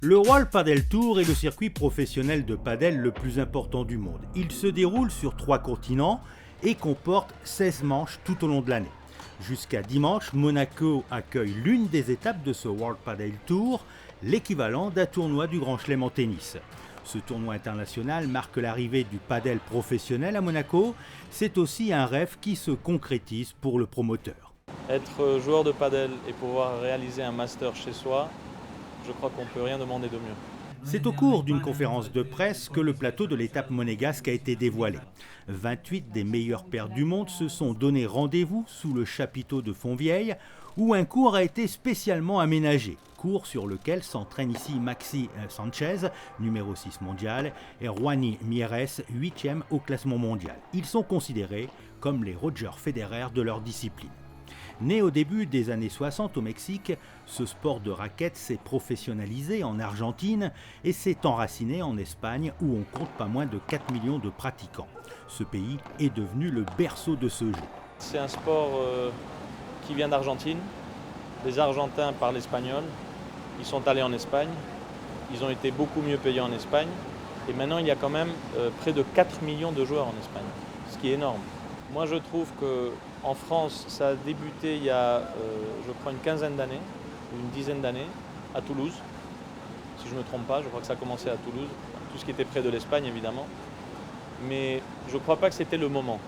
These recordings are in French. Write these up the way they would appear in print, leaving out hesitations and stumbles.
Le World Padel Tour est le circuit professionnel de padel le plus important du monde. Il se déroule sur 3 continents et comporte 16 manches tout au long de l'année. Jusqu'à dimanche, Monaco accueille l'une des étapes de ce World Padel Tour, l'équivalent d'un tournoi du Grand Chelem en tennis. Ce tournoi international marque l'arrivée du padel professionnel à Monaco. C'est aussi un rêve qui se concrétise pour le promoteur. Être joueur de padel et pouvoir réaliser un master chez soi, je crois qu'on ne peut rien demander de mieux. C'est au cours d'une conférence de presse que le plateau de l'étape monégasque a été dévoilé. 28 des meilleurs pairs du monde se sont donné rendez-vous sous le chapiteau de Fontvieille, où un cours a été spécialement aménagé. Cours sur lequel s'entraînent ici Maxi Sanchez, numéro 6 mondial, et Juani Mieres, 8e au classement mondial. Ils sont considérés comme les Roger Federer de leur discipline. Né au début des années 60 au Mexique, ce sport de raquette s'est professionnalisé en Argentine et s'est enraciné en Espagne où on compte pas moins de 4 millions de pratiquants. Ce pays est devenu le berceau de ce jeu. C'est un sport qui vient d'Argentine. Les Argentins parlent espagnol. Ils sont allés en Espagne. Ils ont été beaucoup mieux payés en Espagne. Et maintenant, il y a quand même près de 4 millions de joueurs en Espagne, ce qui est énorme. Moi, je trouve qu'en France, ça a débuté il y a, je crois, une quinzaine d'années, ou une dizaine d'années, à Toulouse. Si je ne me trompe pas, je crois que ça a commencé à Toulouse. Tout ce qui était près de l'Espagne, évidemment. Mais je ne crois pas que c'était le moment.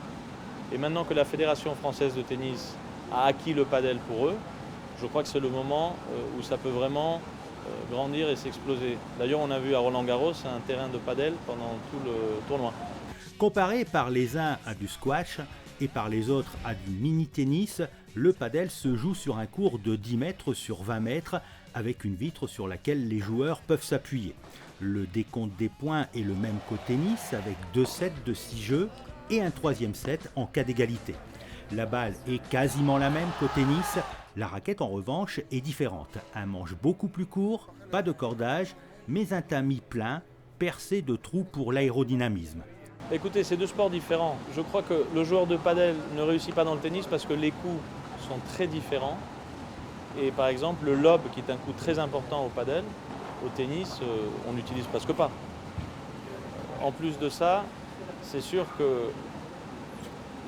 Et maintenant que la Fédération française de tennis a acquis le padel pour eux, je crois que c'est le moment où ça peut vraiment grandir et s'exploser. D'ailleurs, on a vu à Roland-Garros un terrain de padel pendant tout le tournoi. Comparé par les uns à du squash et par les autres à du mini-tennis, le padel se joue sur un court de 10 mètres sur 20 mètres avec une vitre sur laquelle les joueurs peuvent s'appuyer. Le décompte des points est le même qu'au tennis avec 2 sets de 6 jeux et un 3e set en cas d'égalité. La balle est quasiment la même qu'au tennis, la raquette en revanche est différente. Un manche beaucoup plus court, pas de cordage, mais un tamis plein, percé de trous pour l'aérodynamisme. Écoutez, c'est deux sports différents. Je crois que le joueur de padel ne réussit pas dans le tennis parce que les coups sont très différents. Et par exemple, le lob, qui est un coup très important au padel, au tennis, on n'utilise presque pas. En plus de ça, c'est sûr que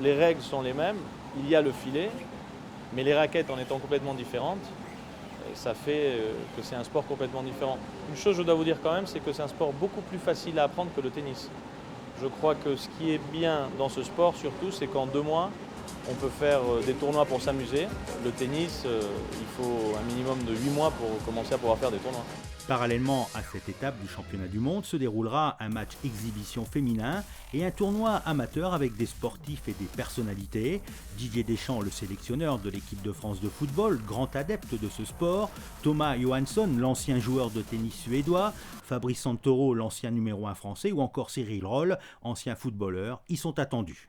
les règles sont les mêmes. Il y a le filet, mais les raquettes en étant complètement différentes, ça fait que c'est un sport complètement différent. Une chose, je dois vous dire quand même, c'est que c'est un sport beaucoup plus facile à apprendre que le tennis. Je crois que ce qui est bien dans ce sport surtout, c'est qu'en 2 mois, on peut faire des tournois pour s'amuser. Le tennis, il faut un minimum de 8 mois pour commencer à pouvoir faire des tournois. Parallèlement à cette étape du championnat du monde se déroulera un match exhibition féminin et un tournoi amateur avec des sportifs et des personnalités. Didier Deschamps, le sélectionneur de l'équipe de France de football, grand adepte de ce sport, Thomas Johansson, l'ancien joueur de tennis suédois, Fabrice Santoro, l'ancien numéro 1 français ou encore Cyril Roll, ancien footballeur, y sont attendus.